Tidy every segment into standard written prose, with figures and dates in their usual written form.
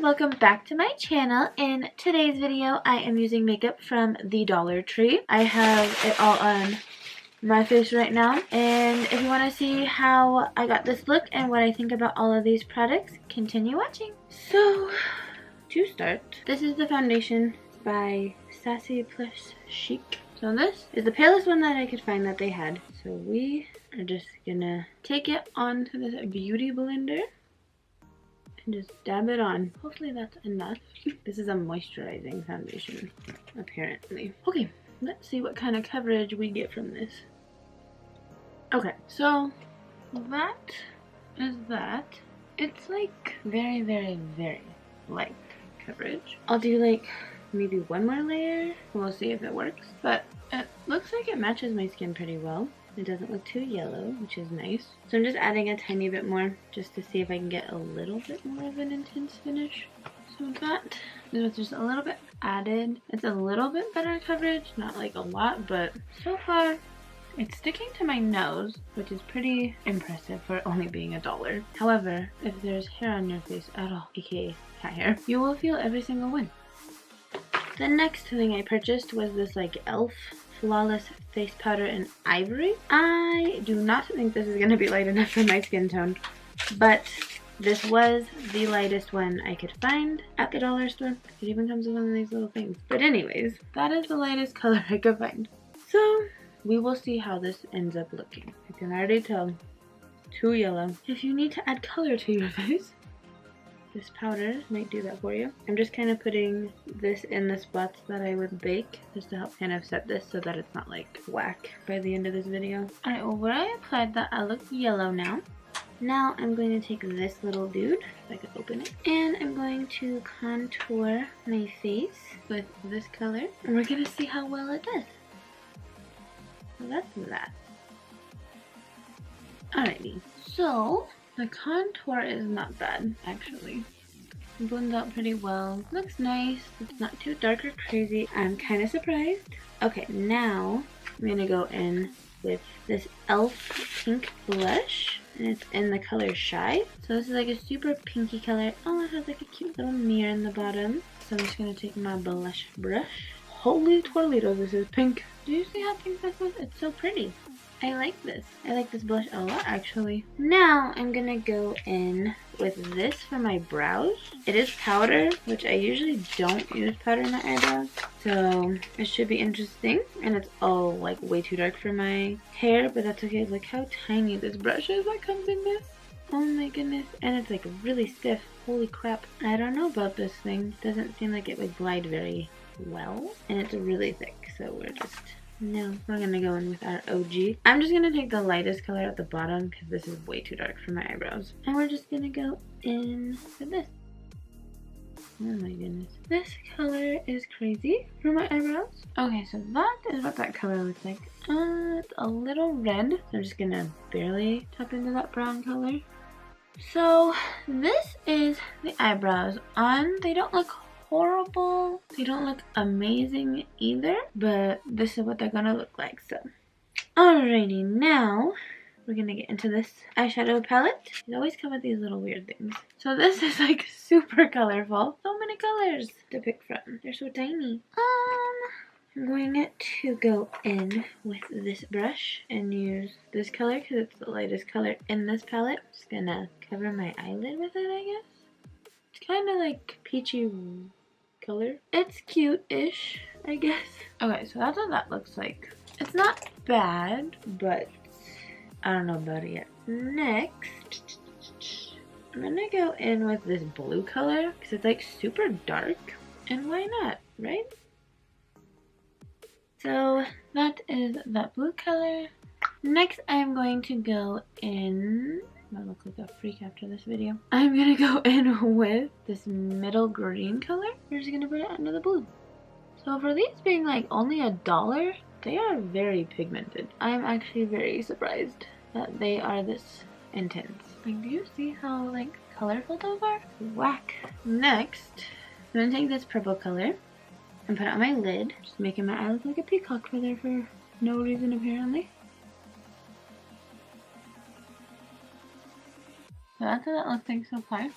welcome back to my channel. In today's video, I am using makeup from the Dollar Tree. I have it all on my face right now, and if you want to see how I got this look and what I think about all of these products, continue watching. So, to start, this is the foundation by Sassy+Chic. So this is the palest one that I could find that they had. So we are just gonna take it onto this beauty blender and just dab it on. Hopefully that's enough. This is a moisturizing foundation, apparently. Okay, let's see what kind of coverage we get from this. Okay, so that is that. It's like very, very, very light coverage. I'll do like maybe one more layer. We'll see if it works. But it looks like it matches my skin pretty well. It doesn't look too yellow, which is nice. So I'm just adding a tiny bit more just to see if I can get a little bit more of an intense finish. So that is just a little bit added. It's a little bit better coverage, not like a lot, but so far it's sticking to my nose, which is pretty impressive for only being $1. However, if there's hair on your face at all, aka cat hair, you will feel every single one. The next thing I purchased was this like e.l.f. Flawless face powder in Ivory. I do not think this is going to be light enough for my skin tone, but this was the lightest one I could find at the dollar store. It even comes with one of these little things. But anyways, that is the lightest color I could find. So we will see how this ends up looking. I can already tell, too yellow. If you need to add color to your face, this powder might do that for you. I'm just kind of putting this in the spots that I would bake, just to help kind of set this so that it's not like whack by the end of this video. Alright, well where I applied that, I look yellow now. Now I'm going to take this little dude, if I could open it, and I'm going to contour my face with this color. And we're going to see how well it does. So that's that. Alrighty, so the contour is not bad, actually. It blends out pretty well. Looks nice. It's not too dark or crazy. I'm kind of surprised. Okay, now I'm going to go in with this e.l.f. pink blush. And it's in the color Shy. So this is like a super pinky color. Oh, it has like a cute little mirror in the bottom. So I'm just going to take my blush brush. Holy Toledo, this is pink. Do you see how pink this is? It's so pretty. I like this. I like this blush a lot, actually. Now I'm gonna go in with this for my brows. It is powder, which I usually don't use powder in my eyebrows. So it should be interesting. And it's all like way too dark for my hair, but that's okay. Look how tiny this brush is that comes in this. Oh my goodness. And it's like really stiff. Holy crap. I don't know about this thing. It doesn't seem like it would glide very well. And it's really thick, so we're gonna go in with our OG. I'm just gonna take the lightest color at the bottom because this is way too dark for my eyebrows. And we're just gonna go in with this. Oh my goodness. This color is crazy for my eyebrows. Okay, so that is what that color looks like. It's a little red. So I'm just gonna barely tap into that brown color. So this is the eyebrows on. They don't look horrible. They don't look amazing either, but this is what they're gonna look like. So alrighty, now we're gonna get into this eyeshadow palette. They always come with these little weird things. So this is like super colorful. So many colors to pick from. They're so tiny. I'm going to go in with this brush and use this color because it's the lightest color in this palette. Just gonna cover my eyelid with it, I guess. It's kind of like peachy color. It's cute-ish, I guess. Okay, so that's what that looks like. It's not bad, but I don't know about it yet. Next, I'm gonna go in with this blue color because it's like super dark, and why not, right? So that is that blue color. Next, I'm going to go in. I look like a freak after this video. I'm gonna go in with this middle green color. We're just gonna put it under the blue. So for these being like only $1, they are very pigmented. I'm actually very surprised that they are this intense. Like, do you see how like colorful those are? Whack. Next, I'm gonna take this purple color and put it on my lid. Just making my eye look like a peacock feather for no reason apparently. So that's what that looks like so far.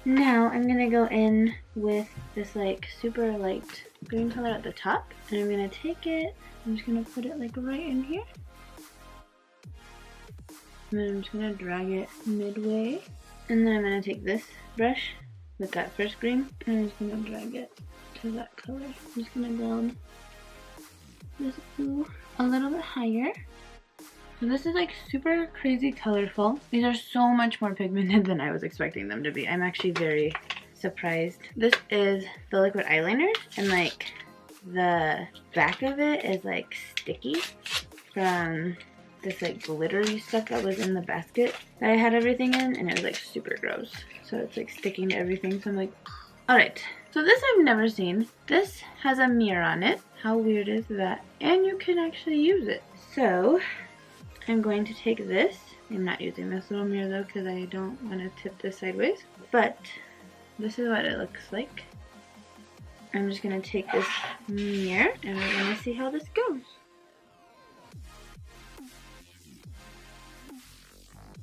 Now I'm gonna go in with this like super light green color at the top, and I'm gonna take it, I'm just gonna put it like right in here, and then I'm just gonna drag it midway, and then I'm gonna take this brush with that first green, and I'm just gonna drag it to that color. I'm just gonna build this blue a little bit higher. So this is like super crazy colorful. These are so much more pigmented than I was expecting them to be. I'm actually very surprised. This is the liquid eyeliner, and like the back of it is like sticky from this like glittery stuff that was in the basket that I had everything in, and it was like super gross. So it's like sticking to everything, so I'm like, alright. So this I've never seen. This has a mirror on it. How weird is that? And you can actually use it. So I'm going to take this. I'm not using this little mirror though because I don't want to tip this sideways. But this is what it looks like. I'm just going to take this mirror and we're going to see how this goes.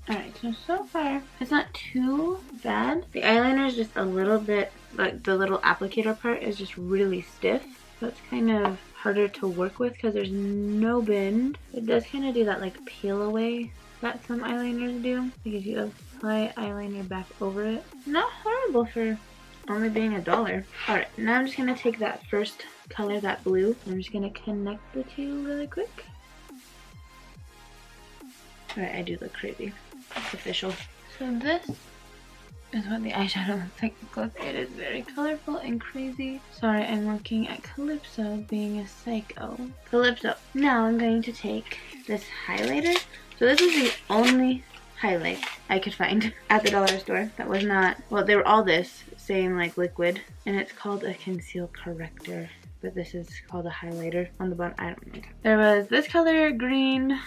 Alright, so far it's not too bad. The eyeliner is just a little bit, like the little applicator part is just really stiff. So it's kind of harder to work with because there's no bend. It does kind of do that like peel away that some eyeliners do. Because you apply eyeliner back over it. Not horrible for only being $1. Alright, now I'm just going to take that first color, that blue. I'm just going to connect the two really quick. Alright, I do look crazy. It's official. So this is what the eyeshadow looks like. It is very colorful and crazy. Sorry, I'm looking at Calypso being a psycho. Calypso. Now I'm going to take this highlighter. So this is the only highlight I could find at the dollar store that was not, well, they were all this same like liquid, and it's called a conceal corrector, but this is called a highlighter on the bottom. I don't know. There was this color, green,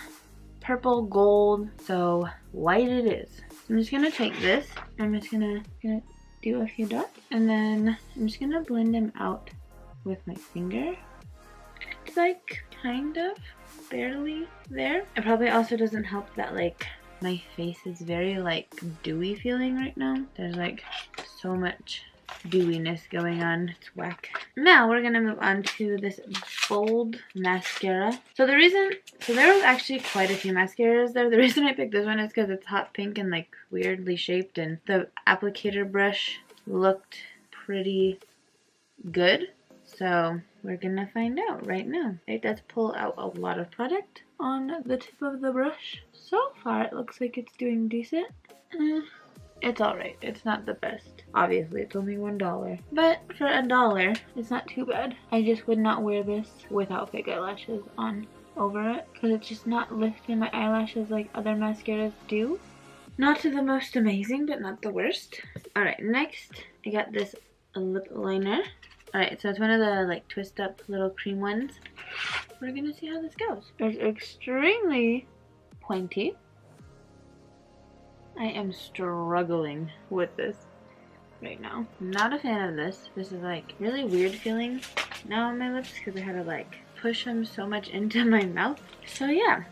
purple, gold, so white it is. I'm just gonna take this, I'm just gonna do a few dots, and then I'm just gonna blend them out with my finger. It's like kind of barely there. It probably also doesn't help that like my face is very like dewy feeling right now. There's like so much dewiness going on. It's whack. Now we're gonna move on to this bold mascara. So there was actually quite a few mascaras there. The reason I picked this one is because it's hot pink and like weirdly shaped, and the applicator brush looked pretty good. So we're gonna find out right now. It does pull out a lot of product on the tip of the brush. So far it looks like it's doing decent. It's alright. It's not the best. Obviously, it's only $1. But for $1, it's not too bad. I just would not wear this without fake eyelashes on over it, because it's just not lifting my eyelashes like other mascaras do. Not the most amazing, but not the worst. Alright, next I got this lip liner. Alright, so it's one of the like twist up little cream ones. We're gonna see how this goes. It's extremely pointy. I am struggling with this right now. I'm not a fan of this. This is like really weird feeling now on my lips because I had to like push them so much into my mouth. So yeah,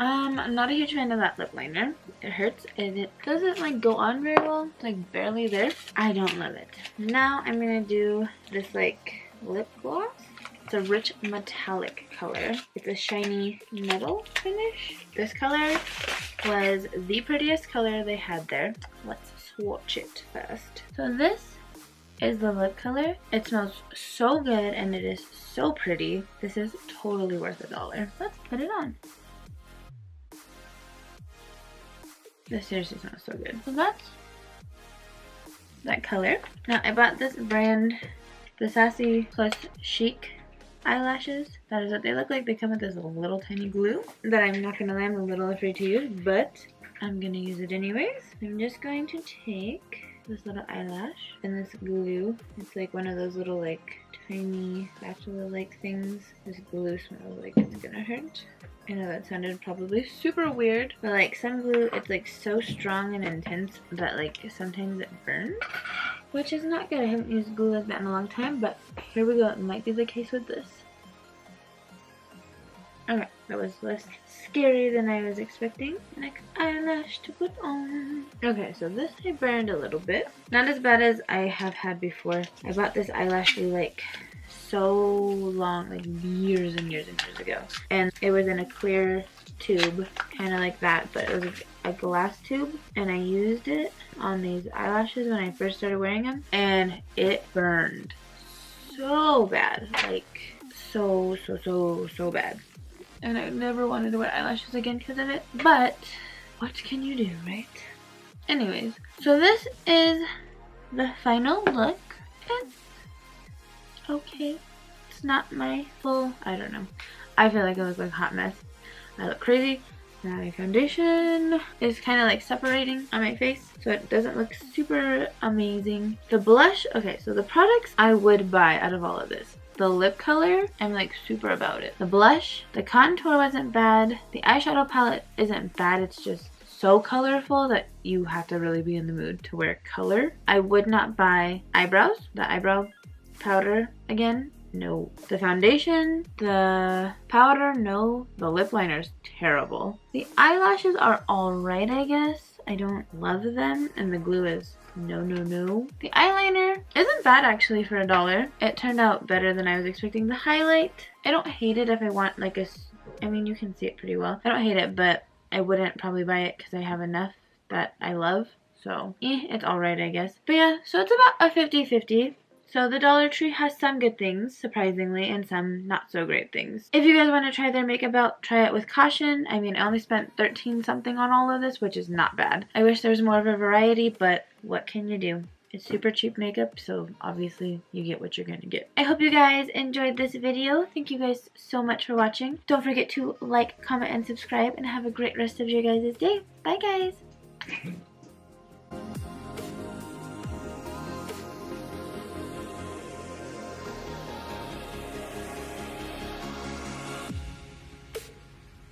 I'm not a huge fan of that lip liner. It hurts and it doesn't like go on very well. It's like barely there. I don't love it. Now I'm gonna do this like lip gloss. It's a rich metallic color. It's a shiny metal finish. This color was the prettiest color they had there. Let's swatch it first. So this is the lip color. It smells so good and it is so pretty. This is totally worth $1. Let's put it on. This seriously smells so good. So that's that color. Now I bought this brand, the Sassy+Chic eyelashes. That is what they look like. They come with this little tiny glue that I'm not gonna lie, I'm a little afraid to use, but I'm gonna use it anyways. I'm just going to take this little eyelash and this glue. It's like one of those little like tiny spatula like things. This glue smells like it's gonna hurt. I know that sounded probably super weird, but like some glue, it's like so strong and intense that like sometimes it burns, which is not good. I haven't used glue like that in a long time, but here we go. It might be the case with this. Okay, That was less scary than I was expecting. Next eyelash to put on. Okay, so this I burned a little bit. Not as bad as I have had before. I bought this eyelash like so long, like years and years and years ago. And it was in a clear tube, kind of like that, but it was a glass tube. And I used it on these eyelashes when I first started wearing them. And it burned so bad. Like, so bad. And I never wanted to wear eyelashes again because of it. But what can you do, right? Anyways, so this is the final look. It's okay. It's not my full, I don't know. I feel like I look like a hot mess. I look crazy. My foundation is kind of like separating on my face, so it doesn't look super amazing. The blush, okay, so the products I would buy out of all of this. The lip color, I'm like super about it. The blush, the contour wasn't bad. The eyeshadow palette isn't bad. It's just so colorful that you have to really be in the mood to wear color. I would not buy eyebrows, the eyebrow powder again. No. The foundation, the powder, no. The lip liner is terrible. The eyelashes are alright, I guess. I don't love them, and the glue is no. The eyeliner isn't bad actually for $1. It turned out better than I was expecting. The highlight, I don't hate it if I want like I mean, you can see it pretty well. I don't hate it, but I wouldn't probably buy it because I have enough that I love. So, it's alright, I guess. But yeah, so it's about a 50-50. So the Dollar Tree has some good things, surprisingly, and some not so great things. If you guys want to try their makeup out, try it with caution. I mean, I only spent 13 something on all of this, which is not bad. I wish there was more of a variety, but what can you do? It's super cheap makeup, so obviously you get what you're going to get. I hope you guys enjoyed this video. Thank you guys so much for watching. Don't forget to like, comment, and subscribe, and have a great rest of your guys' day. Bye, guys!